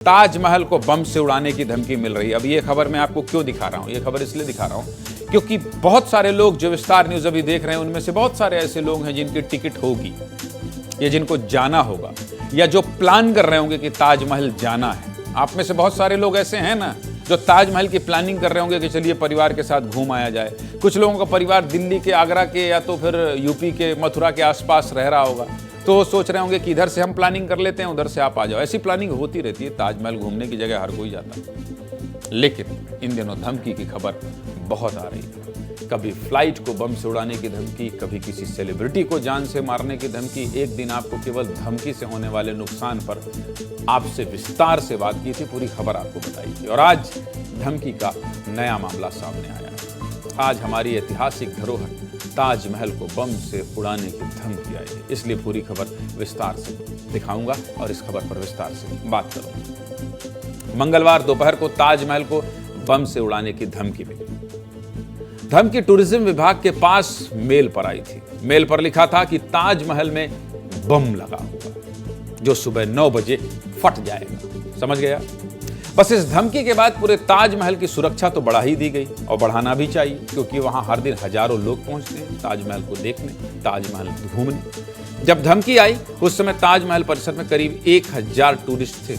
ताजमहल को बम से उड़ाने की धमकी मिल रही है। अब ये खबर मैं आपको क्यों दिखा रहा हूं? ये खबर इसलिए दिखा रहा हूं क्योंकि बहुत सारे लोग जो विस्तार न्यूज अभी देख रहे हैं उनमें से बहुत सारे ऐसे लोग हैं जिनकी टिकट होगी या जिनको जाना होगा या जो प्लान कर रहे होंगे कि ताजमहल जाना है। आप में से बहुत सारे लोग ऐसे हैं ना जो ताजमहल की प्लानिंग कर रहे होंगे कि चलिए परिवार के साथ घूम आया जाए। कुछ लोगों का परिवार दिल्ली के, आगरा के या तो फिर यूपी के, मथुरा के आसपास रह रहा होगा, तो सोच रहे होंगे कि इधर से हम प्लानिंग कर लेते हैं, उधर से आप आ जाओ। ऐसी प्लानिंग होती रहती है। ताजमहल घूमने की जगह हर कोई जाता है, लेकिन इन दिनों धमकी की खबर बहुत आ रही है। कभी फ्लाइट को बम से उड़ाने की धमकी, कभी किसी सेलिब्रिटी को जान से मारने की धमकी। एक दिन आपको केवल धमकी से होने वाले नुकसान पर आपसे विस्तार से बात की थी, पूरी खबर आपको बताई थी, और आज धमकी का नया मामला सामने आया है। आज हमारी ऐतिहासिक धरोहर ताजमहल को बम से उड़ाने की धमकी आई है, इसलिए पूरी खबर विस्तार से दिखाऊंगा और इस खबर पर विस्तार से बात करूंगा। मंगलवार दोपहर को ताजमहल को बम से उड़ाने की धमकी मिली। धमकी टूरिज्म विभाग के पास मेल पर आई थी। मेल पर लिखा था कि ताजमहल में बम लगा होगा जो सुबह 9 बजे फट जाएगा। समझ गया? बस इस धमकी के बाद पूरे ताजमहल की सुरक्षा तो बढ़ा ही दी गई, और बढ़ाना भी चाहिए क्योंकि वहां हर दिन हजारों लोग पहुंचते हैं ताजमहल को देखने, ताजमहल घूमने। जब धमकी आई उस समय ताजमहल परिसर में करीब 1000 टूरिस्ट थे।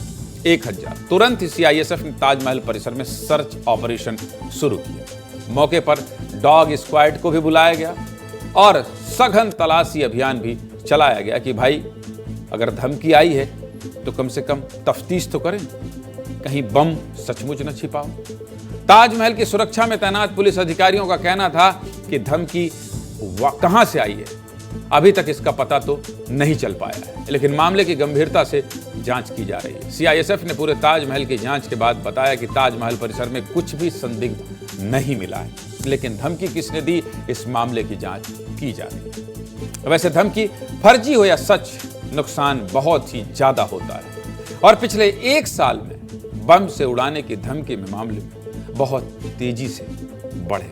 1000। तुरंत ही सीआईएसएफ ने ताजमहल परिसर में सर्च ऑपरेशन शुरू किया। मौके पर डॉग स्क्वाड को भी बुलाया गया और सघन तलाशी अभियान भी चलाया गया कि भाई अगर धमकी आई है तो कम से कम तफ्तीश तो करें, कहीं बम सचमुच न छिपाओ। ताजमहल की सुरक्षा में तैनात पुलिस अधिकारियों का कहना था कि धमकी कहां से आई है अभी तक इसका पता तो नहीं चल पाया है, लेकिन मामले की गंभीरता से जांच की जा रही है। सीआईएसएफ ने पूरे ताजमहल की जांच के बाद बताया कि ताजमहल परिसर में कुछ भी संदिग्ध नहीं मिला है, लेकिन धमकी किसने दी इस मामले की जांच की जा रही है। वैसे धमकी फर्जी हो या सच, नुकसान बहुत ही ज्यादा होता है, और पिछले 1 साल में बम से उड़ाने की धमकी में मामले बहुत तेजी से बढ़े।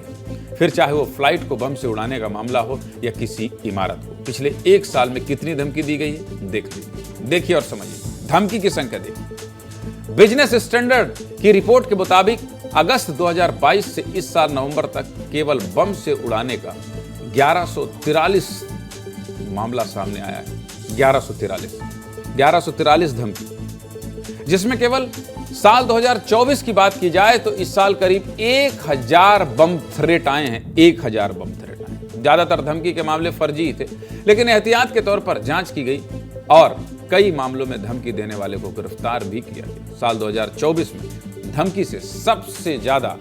फिर चाहे वो फ्लाइट को बम से उड़ाने का मामला हो या किसी इमारत को। पिछले 1 साल में कितनी धमकी दी गई है देखिए और समझिए। धमकी की संख्या देखिए। बिजनेस स्टैंडर्ड की रिपोर्ट के मुताबिक अगस्त 2022 से इस साल नवंबर तक केवल बम से उड़ाने का 1143 मामला सामने आया है। 1143 धमकी, जिसमें केवल साल 2024 की बात की जाए तो इस साल करीब 1000 बम थ्रेट आए हैं। 1000 बम थ्रेट आए। ज्यादातर धमकी के मामले फर्जी ही थे, लेकिन एहतियात के तौर पर जांच की गई और कई मामलों में धमकी देने वाले को गिरफ्तार भी किया गया। साल 2024 में धमकी से सबसे ज्यादा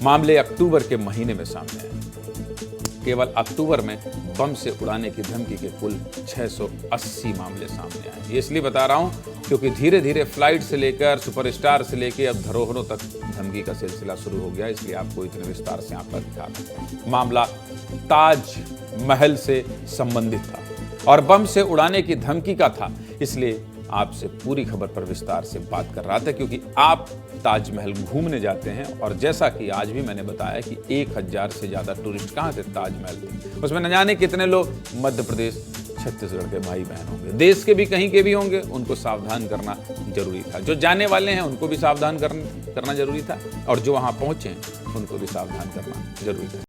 मामले अक्टूबर के महीने में सामने आए। केवल अक्टूबर में बम से उड़ाने की धमकी के कुल 680 मामले सामने आए। ये इसलिए बता रहा हूं क्योंकि धीरे धीरे फ्लाइट से लेकर सुपरस्टार से लेकर अब धरोहरों तक धमकी का सिलसिला शुरू हो गया, इसलिए आपको इतने विस्तार से आंकड़ा दिखा रहा हूं। मामला ताजमहल से संबंधित था और बम से उड़ाने की धमकी का था, इसलिए आपसे पूरी खबर पर विस्तार से बात कर रहा था क्योंकि आप ताजमहल घूमने जाते हैं, और जैसा कि आज भी मैंने बताया कि 1000 से ज्यादा टूरिस्ट कहां से ताजमहल थे। उसमें न जाने कितने लोग मध्य प्रदेश, छत्तीसगढ़ के भाई बहन होंगे, देश के भी कहीं के भी होंगे। उनको सावधान करना जरूरी था। जो जाने वाले हैं उनको भी सावधान करना जरूरी था, और जो वहां पहुंचे हैं उनको भी सावधान करना जरूरी था।